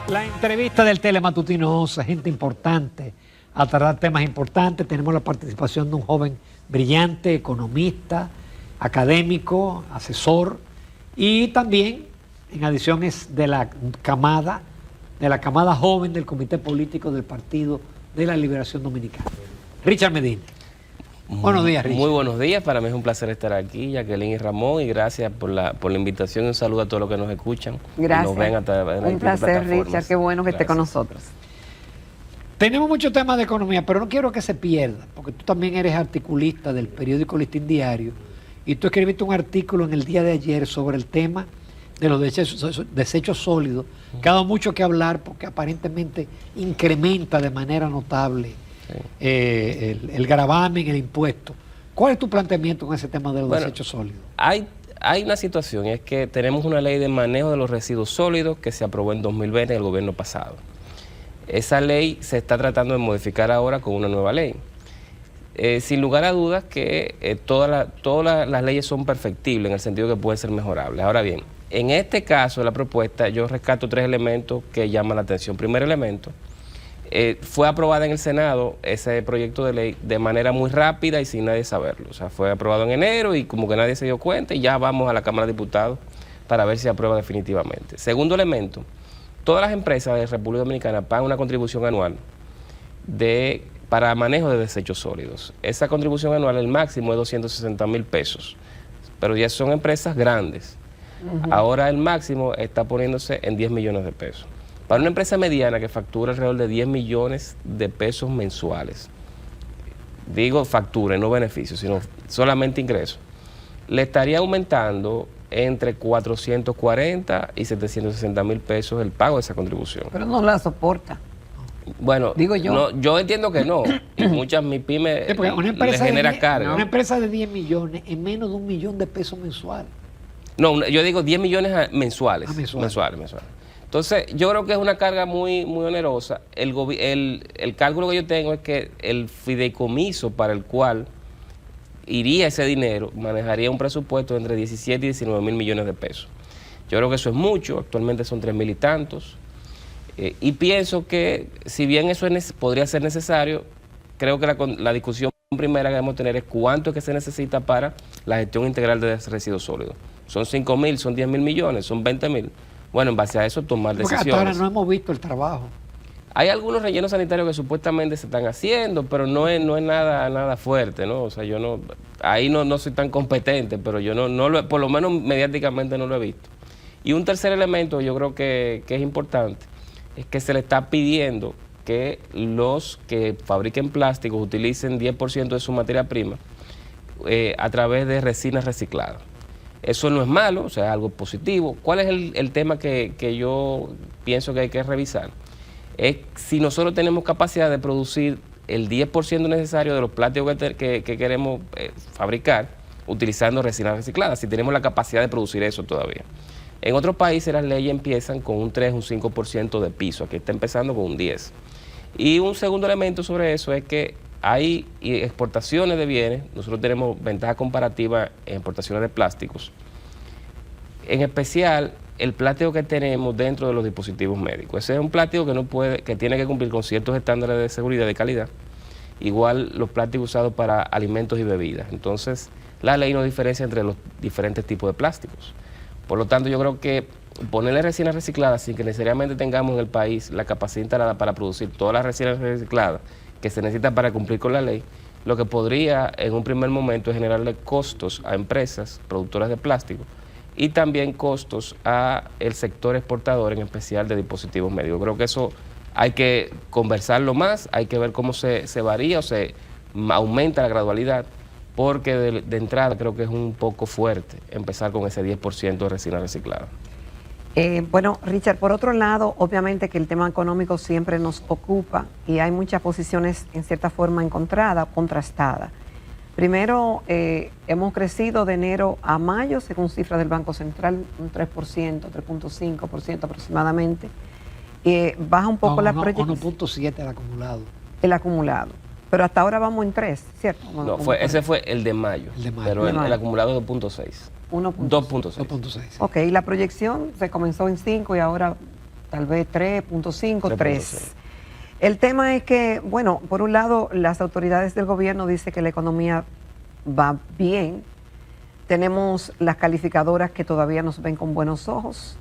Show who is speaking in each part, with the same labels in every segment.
Speaker 1: La entrevista del Telematutino, gente importante, a tratar temas importantes. Tenemos la participación de un joven brillante, economista, académico, asesor, y también, en adición, es de la camada joven del Comité Político del Partido de la Liberación Dominicana. Richard Medina. Buenos días, Richard.
Speaker 2: Muy buenos días, para mí es un placer estar aquí, Jacqueline y Ramón, y gracias por la invitación y un saludo a todos los que nos escuchan.
Speaker 3: Gracias.
Speaker 2: Y nos ven a través de las
Speaker 3: un placer,
Speaker 2: plataformas.
Speaker 3: Richard, qué bueno que esté con nosotros.
Speaker 1: Tenemos muchos temas de economía, pero no quiero que se pierda, porque tú también eres articulista del periódico Listín Diario, y tú escribiste un artículo en el día de ayer sobre el tema de los desechos sólidos, que ha dado mucho que hablar porque aparentemente incrementa de manera notable el gravamen, el impuesto. ¿Cuál es tu planteamiento con ese tema de los desechos sólidos?
Speaker 2: Hay una situación, es que tenemos una ley de manejo de los residuos sólidos que se aprobó en 2020 en el gobierno pasado. Esa ley se está tratando de modificar ahora con una nueva ley. Sin lugar a dudas que todas las leyes son perfectibles en el sentido que pueden ser mejorables. Ahora bien, en este caso de la propuesta yo rescato tres elementos que llaman la atención. Primer elemento, fue aprobada en el Senado ese proyecto de ley de manera muy rápida y sin nadie saberlo. O sea, fue aprobado en enero y como que nadie se dio cuenta y ya vamos a la Cámara de Diputados para ver si se aprueba definitivamente. Segundo elemento, todas las empresas de República Dominicana pagan una contribución anual para manejo de desechos sólidos. Esa contribución anual, el máximo es 260,000 pesos, pero ya son empresas grandes. Ahora el máximo está poniéndose en 10 millones de pesos. Para una empresa mediana que factura alrededor de 10 millones de pesos mensuales, digo factura, no beneficios, sino solamente ingresos, le estaría aumentando entre 440 y 760,000 pesos el pago de esa contribución.
Speaker 3: Pero no la soporta.
Speaker 2: Bueno,
Speaker 3: digo yo.
Speaker 2: No, yo entiendo que no. Y muchas MIPYME le genera carga.
Speaker 1: Una empresa de 10 millones en menos de 1 millón de pesos mensuales.
Speaker 2: No, yo digo 10 millones mensuales.
Speaker 1: Mensuales.
Speaker 2: Entonces, yo creo que es una carga muy onerosa. El cálculo que yo tengo es que el fideicomiso para el cual iría ese dinero manejaría un presupuesto de entre 17 y 19 mil millones de pesos. Yo creo que eso es mucho, actualmente son 3,000 y tantos. Y pienso que si bien eso podría ser necesario, creo que la discusión primera que debemos tener es cuánto es que se necesita para la gestión integral de residuos sólidos. Son 5,000, son 10,000 millones, son 20,000. Bueno, en base a eso tomar decisiones.
Speaker 1: Porque hasta ahora no hemos visto el trabajo.
Speaker 2: Hay algunos rellenos sanitarios que supuestamente se están haciendo, pero no es nada fuerte, ¿no? O sea, yo no soy tan competente, pero yo por lo menos mediáticamente no lo he visto. Y un tercer elemento yo creo que es importante, es que se le está pidiendo que los que fabriquen plásticos utilicen 10% de su materia prima a través de resinas recicladas. Eso no es malo, o sea, es algo positivo. ¿Cuál es el tema que yo pienso que hay que revisar? Es si nosotros tenemos capacidad de producir el 10% necesario de los plásticos que queremos fabricar utilizando resinas recicladas, si tenemos la capacidad de producir eso todavía. En otros países las leyes empiezan con un 3, un 5% de piso, aquí está empezando con un 10%. Y un segundo elemento sobre eso es que hay exportaciones de bienes, nosotros tenemos ventaja comparativa en exportaciones de plásticos, en especial el plástico que tenemos dentro de los dispositivos médicos. Ese es un plástico que tiene que cumplir con ciertos estándares de seguridad y de calidad, igual los plásticos usados para alimentos y bebidas. Entonces, la ley no diferencia entre los diferentes tipos de plásticos. Por lo tanto, yo creo que ponerle resinas recicladas sin que necesariamente tengamos en el país la capacidad instalada para producir todas las resinas recicladas que se necesitan para cumplir con la ley, lo que podría en un primer momento es generarle costos a empresas productoras de plástico y también costos a el sector exportador, en especial de dispositivos médicos. Creo que eso hay que conversarlo más, hay que ver cómo se varía o se aumenta la gradualidad, porque de entrada creo que es un poco fuerte empezar con ese 10% de resina reciclada.
Speaker 3: Bueno, Richard, por otro lado, obviamente que el tema económico siempre nos ocupa y hay muchas posiciones en cierta forma encontradas, contrastadas. Primero, hemos crecido de enero a mayo, según cifras del Banco Central, un 3%, 3.5% aproximadamente. Baja un poco la proyección.
Speaker 1: 1.7 el acumulado.
Speaker 3: El acumulado. Pero hasta ahora vamos en 3, ¿cierto?
Speaker 2: No, ese fue el de mayo. Pero el acumulado es 2.6.
Speaker 3: 2.6.
Speaker 1: Ok,
Speaker 3: la proyección se comenzó en 5 y ahora tal vez 3.5, 3.
Speaker 2: 3.5.
Speaker 3: El tema es que, bueno, por un lado, las autoridades del gobierno dicen que la economía va bien. Tenemos las calificadoras que todavía nos ven con buenos ojos,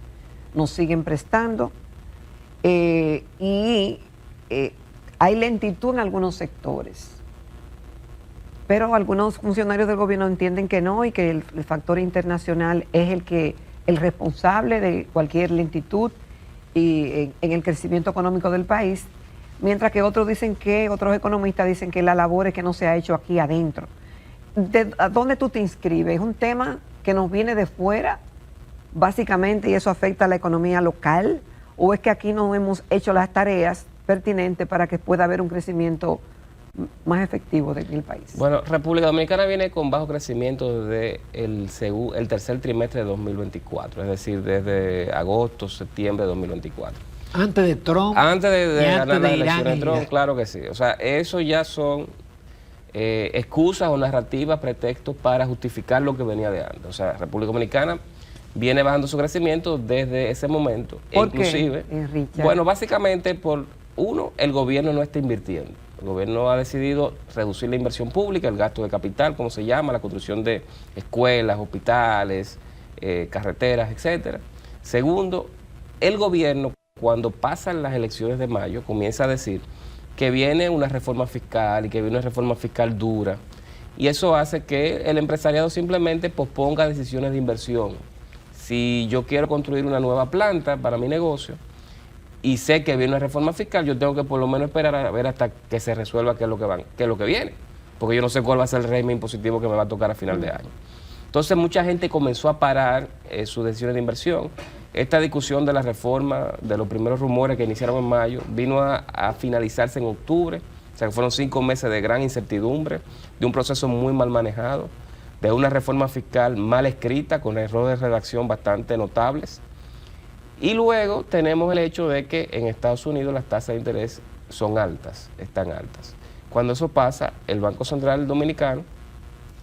Speaker 3: nos siguen prestando y hay lentitud en algunos sectores. Pero algunos funcionarios del gobierno entienden que no y que el factor internacional es el responsable de cualquier lentitud y en el crecimiento económico del país, mientras que otros economistas dicen que la labor es que no se ha hecho aquí adentro. ¿A dónde tú te inscribes? ¿Es un tema que nos viene de fuera, básicamente, y eso afecta a la economía local? ¿O es que aquí no hemos hecho las tareas pertinentes para que pueda haber un crecimiento más efectivo del país?
Speaker 2: Bueno, República Dominicana viene con bajo crecimiento desde el tercer trimestre de 2024, es decir, desde agosto, septiembre de 2024.
Speaker 1: Antes de Trump.
Speaker 2: Antes de ganar las
Speaker 1: Irán
Speaker 2: elecciones de Trump, claro que sí. O sea, eso ya son excusas o narrativas, pretextos para justificar lo que venía de antes. O sea, República Dominicana viene bajando su crecimiento desde ese momento.
Speaker 3: ¿Por
Speaker 2: Inclusive,
Speaker 3: qué, Richard?
Speaker 2: bueno, básicamente el gobierno no está invirtiendo. El gobierno ha decidido reducir la inversión pública, el gasto de capital, como se llama, la construcción de escuelas, hospitales, carreteras, etcétera. Segundo, el gobierno, cuando pasan las elecciones de mayo, comienza a decir que viene una reforma fiscal y que viene una reforma fiscal dura. Y eso hace que el empresariado simplemente posponga decisiones de inversión. Si yo quiero construir una nueva planta para mi negocio y sé que viene una reforma fiscal, yo tengo que por lo menos esperar a ver hasta que se resuelva qué es lo que viene. Porque yo no sé cuál va a ser el régimen impositivo que me va a tocar a final de año. Entonces mucha gente comenzó a parar sus decisiones de inversión. Esta discusión de la reforma, de los primeros rumores que iniciaron en mayo, vino a finalizarse en octubre. O sea que fueron 5 meses de gran incertidumbre, de un proceso muy mal manejado, de una reforma fiscal mal escrita, con errores de redacción bastante notables. Y luego tenemos el hecho de que en Estados Unidos las tasas de interés son altas, están altas. Cuando eso pasa, el Banco Central Dominicano,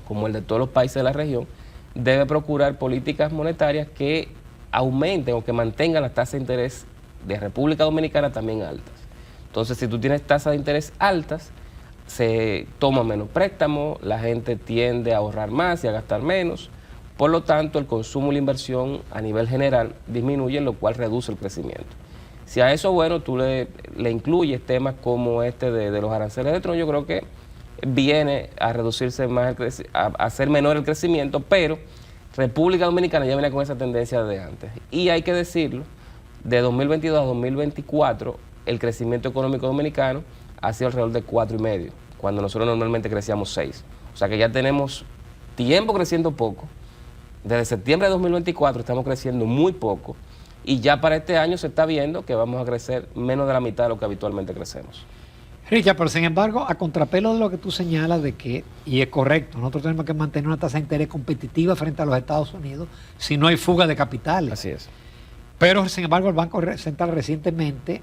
Speaker 2: como el de todos los países de la región, debe procurar políticas monetarias que aumenten o que mantengan las tasas de interés de República Dominicana también altas. Entonces, si tú tienes tasas de interés altas, se toma menos préstamos, la gente tiende a ahorrar más y a gastar menos. Por lo tanto, el consumo y la inversión a nivel general disminuyen, lo cual reduce el crecimiento. Si a eso, bueno, tú le incluyes temas como este de los aranceles de Trump, yo creo que viene a reducirse más, a ser menor el crecimiento, pero República Dominicana ya viene con esa tendencia de antes. Y hay que decirlo, de 2022 a 2024, el crecimiento económico dominicano ha sido alrededor de 4,5, cuando nosotros normalmente crecíamos 6. O sea que ya tenemos tiempo creciendo poco. Desde septiembre de 2024 estamos creciendo muy poco. Y ya para este año se está viendo que vamos a crecer menos de la mitad de lo que habitualmente crecemos.
Speaker 1: Richard, pero sin embargo, a contrapelo de lo que tú señalas de que, y es correcto, nosotros tenemos que mantener una tasa de interés competitiva frente a los Estados Unidos si no hay fuga de capitales.
Speaker 2: Así es.
Speaker 1: Pero sin embargo, el Banco Central recientemente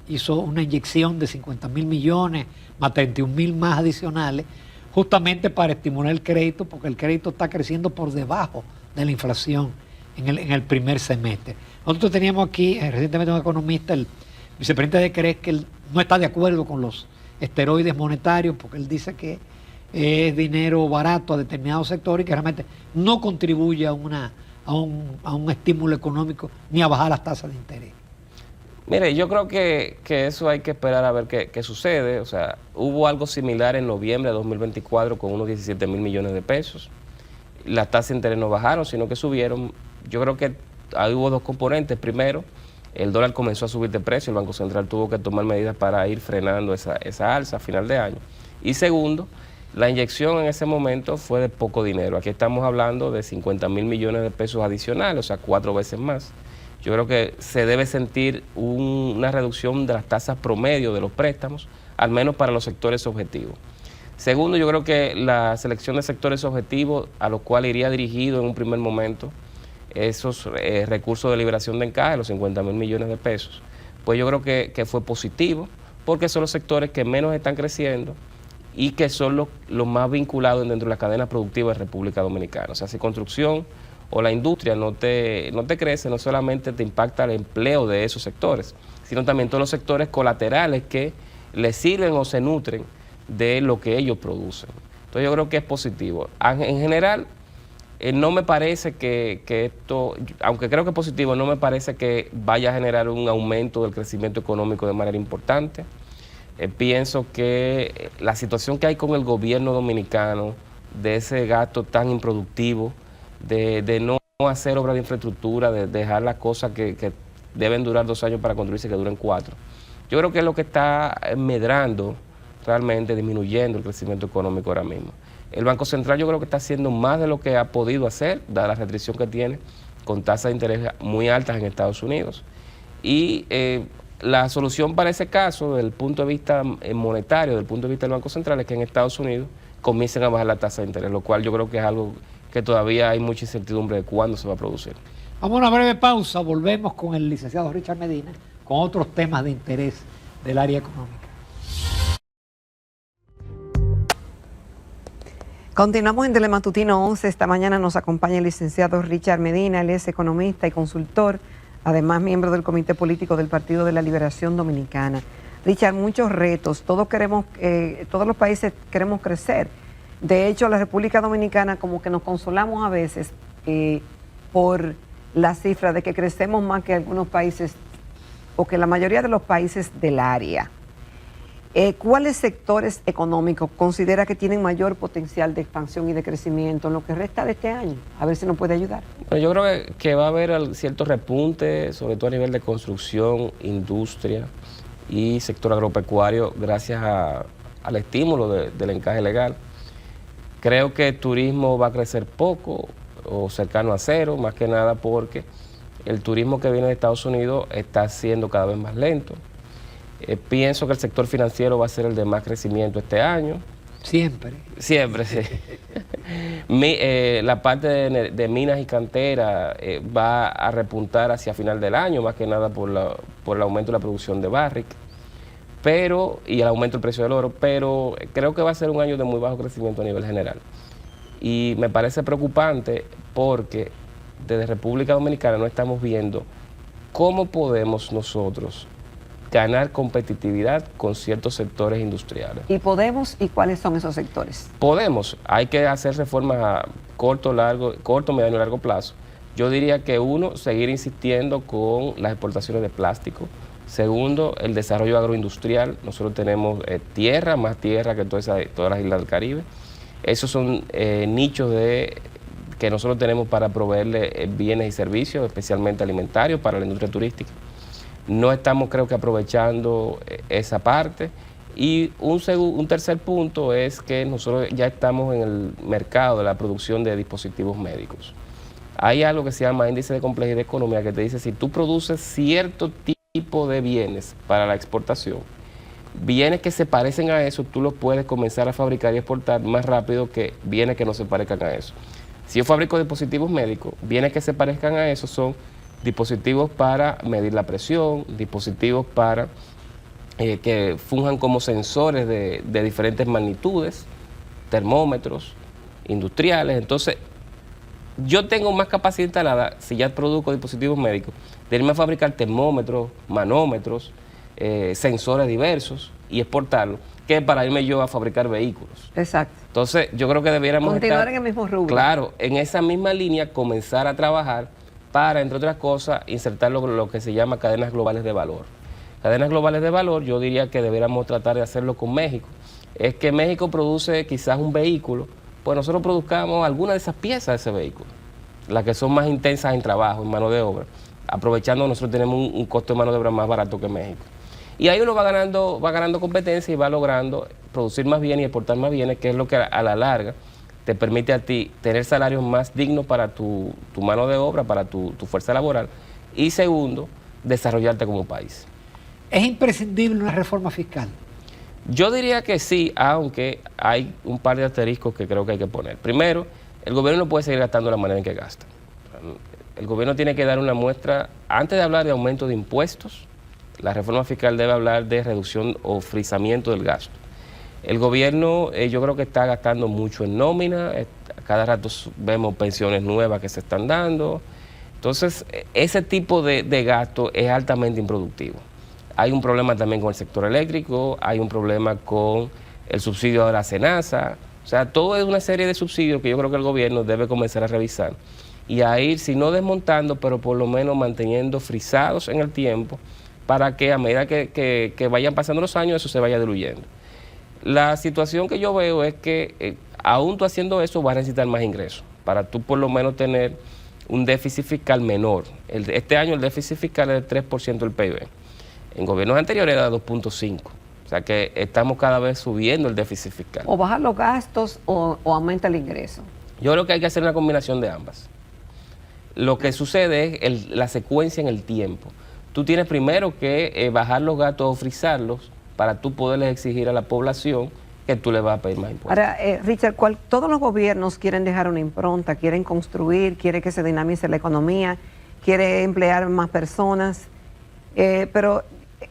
Speaker 1: hizo una inyección de 50,000 millones, más 31,000 más adicionales, justamente para estimular el crédito, porque el crédito está creciendo por debajo de la inflación en el primer semestre. Nosotros teníamos aquí recientemente un economista, el vicepresidente de CRES, que él no está de acuerdo con los esteroides monetarios, porque él dice que es dinero barato a determinados sectores y que realmente no contribuye a un estímulo económico ni a bajar las tasas de interés.
Speaker 2: Mire, yo creo que eso hay que esperar a ver qué sucede. O sea, hubo algo similar en noviembre de 2024 con unos 17,000 millones de pesos. Las tasas de interés no bajaron, sino que subieron. Yo creo que ahí hubo dos componentes. Primero, el dólar comenzó a subir de precio, el Banco Central tuvo que tomar medidas para ir frenando esa alza a final de año. Y segundo, la inyección en ese momento fue de poco dinero. Aquí estamos hablando de 50,000 millones de pesos adicionales, o sea, 4 veces más. Yo creo que se debe sentir una reducción de las tasas promedio de los préstamos, al menos para los sectores objetivos. Segundo, yo creo que la selección de sectores objetivos, a los cuales iría dirigido en un primer momento esos recursos de liberación de encaje, los 50,000 millones de pesos, pues yo creo que fue positivo, porque son los sectores que menos están creciendo y que son los más vinculados dentro de la cadena productiva de República Dominicana. O sea, si construcción, o la industria no te crece, no solamente te impacta el empleo de esos sectores, sino también todos los sectores colaterales que le sirven o se nutren de lo que ellos producen. Entonces yo creo que es positivo. En general, no me parece que esto, aunque creo que es positivo, no me parece que vaya a generar un aumento del crecimiento económico de manera importante. Pienso que la situación que hay con el gobierno dominicano, de ese gasto tan improductivo, de no hacer obras de infraestructura, de dejar las cosas que deben durar 2 años para construirse, que duren 4. Yo creo que es lo que está medrando, realmente disminuyendo el crecimiento económico ahora mismo. El Banco Central yo creo que está haciendo más de lo que ha podido hacer, dada la restricción que tiene, con tasas de interés muy altas en Estados Unidos. Y la solución para ese caso, desde el punto de vista monetario, desde el punto de vista del Banco Central, es que en Estados Unidos comiencen a bajar la tasa de interés, lo cual yo creo que es algo que todavía hay mucha incertidumbre de cuándo se va a producir.
Speaker 1: Vamos a una breve pausa, volvemos con el licenciado Richard Medina, con otros temas de interés del área económica.
Speaker 3: Continuamos en Telematutino 11. Esta mañana nos acompaña el licenciado Richard Medina. Él es economista y consultor, además miembro del Comité Político del Partido de la Liberación Dominicana. Richard, muchos retos, todos los países queremos crecer. De hecho, la República Dominicana como que nos consolamos a veces por la cifra de que crecemos más que algunos países o que la mayoría de los países del área. ¿Cuáles sectores económicos considera que tienen mayor potencial de expansión y de crecimiento en lo que resta de este año? A ver si nos puede ayudar.
Speaker 2: Bueno, yo creo que va a haber cierto repunte, sobre todo a nivel de construcción, industria y sector agropecuario, gracias al estímulo del encaje legal. Creo que el turismo va a crecer poco o cercano a cero, más que nada porque el turismo que viene de Estados Unidos está siendo cada vez más lento. Pienso que el sector financiero va a ser el de más crecimiento este año.
Speaker 1: Siempre.
Speaker 2: Siempre, sí. La parte de minas y cantera va a repuntar hacia final del año, más que nada por el aumento de la producción de Barrick, y el aumento del precio del oro, pero creo que va a ser un año de muy bajo crecimiento a nivel general. Y me parece preocupante porque desde República Dominicana no estamos viendo cómo podemos nosotros ganar competitividad con ciertos sectores industriales.
Speaker 3: ¿Y podemos? ¿Y cuáles son esos sectores?
Speaker 2: Podemos, hay que hacer reformas a corto, mediano y largo plazo. Yo diría que uno, seguir insistiendo con las exportaciones de plástico. Segundo, el desarrollo agroindustrial. Nosotros tenemos tierra, más tierra que todas las islas del Caribe. Esos son nichos que nosotros tenemos para proveerle bienes y servicios, especialmente alimentarios, para la industria turística. No estamos, creo que, aprovechando esa parte. Y un tercer punto es que nosotros ya estamos en el mercado de la producción de dispositivos médicos. Hay algo que se llama índice de complejidad económica que te dice si tú produces cierto tipo de bienes para la exportación, bienes que se parecen a eso, tú los puedes comenzar a fabricar y exportar más rápido que bienes que no se parezcan a eso. Si yo fabrico dispositivos médicos, bienes que se parezcan a eso son dispositivos para medir la presión, dispositivos para que funjan como sensores de diferentes magnitudes, termómetros industriales. Entonces, yo tengo más capacidad instalada, si ya produzco dispositivos médicos, de irme a fabricar termómetros, manómetros, sensores diversos y exportarlos, que para irme yo a fabricar vehículos.
Speaker 3: Exacto.
Speaker 2: Entonces, yo creo que debiéramos
Speaker 3: continuar en el mismo rubro.
Speaker 2: Claro, en esa misma línea comenzar a trabajar para, entre otras cosas, insertar lo que se llama cadenas globales de valor. Cadenas globales de valor, yo diría que deberíamos tratar de hacerlo con México. Es que México produce quizás un vehículo, pues nosotros produzcamos alguna de esas piezas de ese vehículo, las que son más intensas en trabajo, en mano de obra, aprovechando nosotros tenemos un costo de mano de obra más barato que México. Y ahí uno va ganando competencia y va logrando producir más bienes y exportar más bienes, que es lo que a la larga te permite a ti tener salarios más dignos para tu mano de obra, para tu fuerza laboral, y segundo, desarrollarte como país.
Speaker 1: ¿Es imprescindible una reforma fiscal?
Speaker 2: Yo diría que sí, aunque hay un par de asteriscos que creo que hay que poner. Primero, el gobierno no puede seguir gastando de la manera en que gasta. El gobierno tiene que dar una muestra, antes de hablar de aumento de impuestos, la reforma fiscal debe hablar de reducción o frisamiento del gasto. El gobierno yo creo que está gastando mucho en nómina, cada rato vemos pensiones nuevas que se están dando. Entonces, ese tipo de gasto es altamente improductivo. Hay un problema también con el sector eléctrico, hay un problema con el subsidio de la SENASA. O sea, todo es una serie de subsidios que yo creo que el gobierno debe comenzar a revisar y a ir, si no desmontando, pero por lo menos manteniendo frisados en el tiempo para que a medida que vayan pasando los años eso se vaya diluyendo. La situación que yo veo es que aún tú haciendo eso vas a necesitar más ingresos para tú por lo menos tener un déficit fiscal menor. Este año el déficit fiscal es del 3% del PIB. En gobiernos anteriores era 2.5%. O sea que estamos cada vez subiendo el déficit fiscal.
Speaker 3: O bajar los gastos o aumenta el ingreso.
Speaker 2: Yo creo que hay que hacer una combinación de ambas. Lo que sucede es la secuencia en el tiempo. Tú tienes primero que bajar los gastos o frizarlos para tú poderles exigir a la población que tú le vas a pedir más impuestos.
Speaker 3: Ahora, Richard, todos los gobiernos quieren dejar una impronta, quieren construir, quieren que se dinamice la economía, quieren emplear más personas, pero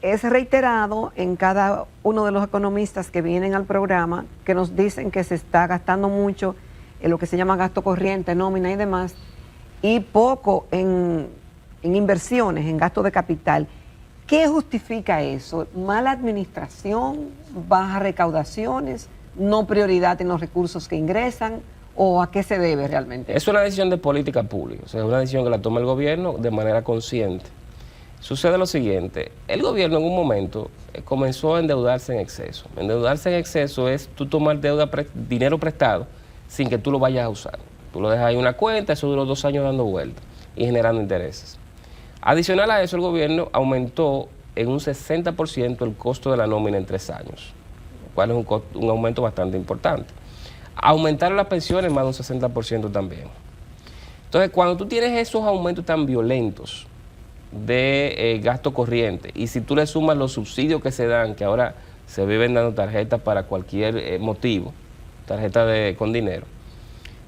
Speaker 3: es reiterado en cada uno de los economistas que vienen al programa que nos dicen que se está gastando mucho en lo que se llama gasto corriente, nómina y demás, y poco en inversiones, en gasto de capital. ¿Qué justifica eso? ¿Mala administración, bajas recaudaciones, no prioridad en los recursos que ingresan? ¿O a qué se debe realmente?
Speaker 2: Es una decisión de política pública, o sea, es una decisión que la toma el gobierno de manera consciente. Sucede lo siguiente, el gobierno en un momento comenzó a endeudarse en exceso. Endeudarse en exceso es tú tomar dinero prestado sin que tú lo vayas a usar. Tú lo dejas ahí en una cuenta, eso duró 2 años dando vueltas y generando intereses. Adicional a eso, el gobierno aumentó en un 60% el costo de la nómina en 3 años, lo cual es un aumento bastante importante. Aumentaron las pensiones más de un 60% también. Entonces, cuando tú tienes esos aumentos tan violentos de gasto corriente, y si tú le sumas los subsidios que se dan, que ahora se viven dando tarjetas para cualquier motivo, tarjetas con dinero,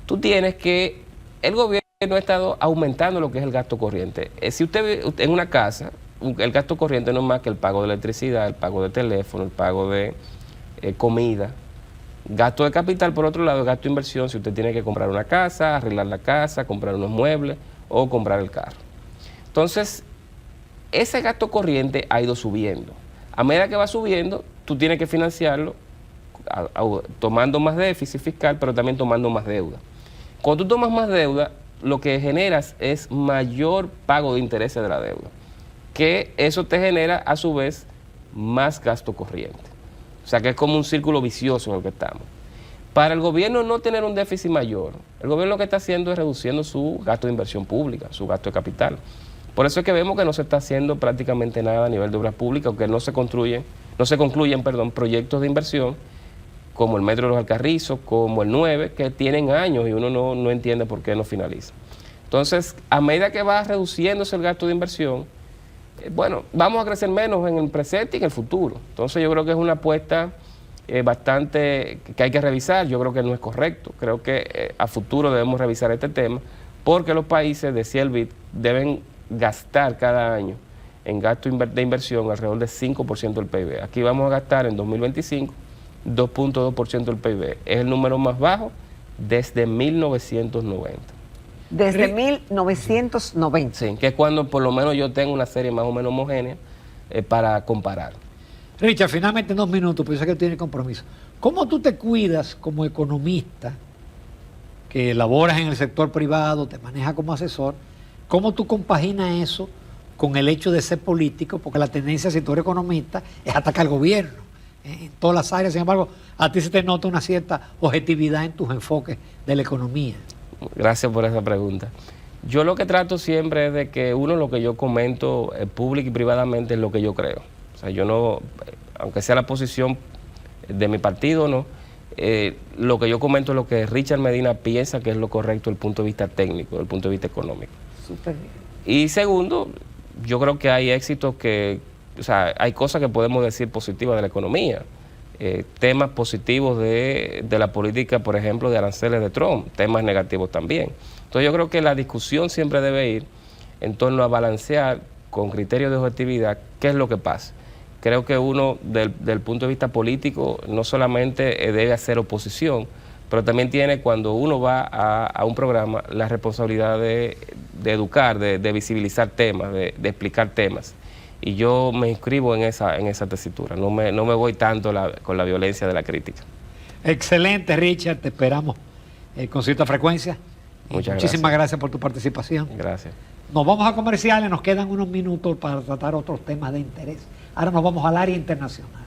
Speaker 2: tú tienes que, el gobierno ha estado aumentando lo que es el gasto corriente. Si usted ve en una casa, el gasto corriente no es más que el pago de electricidad, el pago de teléfono, el pago de comida. Gasto de capital, por otro lado, gasto de inversión, si usted tiene que comprar una casa, arreglar la casa, comprar unos muebles o comprar el carro. Entonces, ese gasto corriente ha ido subiendo. A medida que va subiendo, tú tienes que financiarlo tomando más déficit fiscal, pero también tomando más deuda. Cuando tú tomas más deuda, lo que generas es mayor pago de intereses de la deuda, que eso te genera a su vez más gasto corriente. O sea que es como un círculo vicioso en el que estamos. Para el gobierno no tener un déficit mayor, el gobierno lo que está haciendo es reduciendo su gasto de inversión pública, su gasto de capital. Por eso es que vemos que no se está haciendo prácticamente nada a nivel de obras públicas, que no se concluyen proyectos de inversión como el Metro de los Alcarrizos, como el 9, que tienen años y uno no entiende por qué no finaliza. Entonces, a medida que va reduciéndose el gasto de inversión, bueno, vamos a crecer menos en el presente y en el futuro. Entonces yo creo que es una apuesta bastante que hay que revisar. Yo creo que no es correcto. Creo que a futuro debemos revisar este tema porque los países, decía el BID, deben gastar cada año en gasto de inversión alrededor del 5% del PIB. Aquí vamos a gastar en 2025 2.2% del PIB. Es el número más bajo desde 1990.
Speaker 3: Desde 1990.
Speaker 2: Sí, que es cuando por lo menos yo tengo una serie más o menos homogénea para comparar.
Speaker 1: Richard, finalmente en 2 minutos, porque yo sé que tiene compromiso. ¿Cómo tú te cuidas como economista, que laboras en el sector privado, te manejas como asesor? ¿Cómo tú compaginas eso con el hecho de ser político? Porque la tendencia, si tú eres economista, es atacar al gobierno en todas las áreas. Sin embargo, a ti se te nota una cierta objetividad en tus enfoques de la economía.
Speaker 2: Gracias por esa pregunta. Yo lo que trato siempre es de que lo que yo comento público y privadamente es lo que yo creo. O sea, yo no, aunque sea la posición de mi partido, no, lo que yo comento es lo que Richard Medina piensa que es lo correcto desde el punto de vista técnico, desde el punto de vista económico.
Speaker 3: Súper bien.
Speaker 2: Y segundo, yo creo que hay éxitos o sea, hay cosas que podemos decir positivas de la economía. Temas positivos de la política, por ejemplo, de aranceles de Trump, temas negativos también. Entonces yo creo que la discusión siempre debe ir en torno a balancear con criterios de objetividad qué es lo que pasa. Creo que uno, del punto de vista político, no solamente debe hacer oposición, pero también tiene, cuando uno va a un programa, la responsabilidad de educar, de visibilizar temas, de explicar temas. Y yo me inscribo en esa tesitura, no me voy tanto con la violencia de la crítica.
Speaker 1: Excelente, Richard, te esperamos con cierta frecuencia. Muchísimas gracias por tu participación.
Speaker 2: Gracias.
Speaker 1: Nos vamos a comerciales, nos quedan unos minutos para tratar otros temas de interés. Ahora nos vamos al área internacional.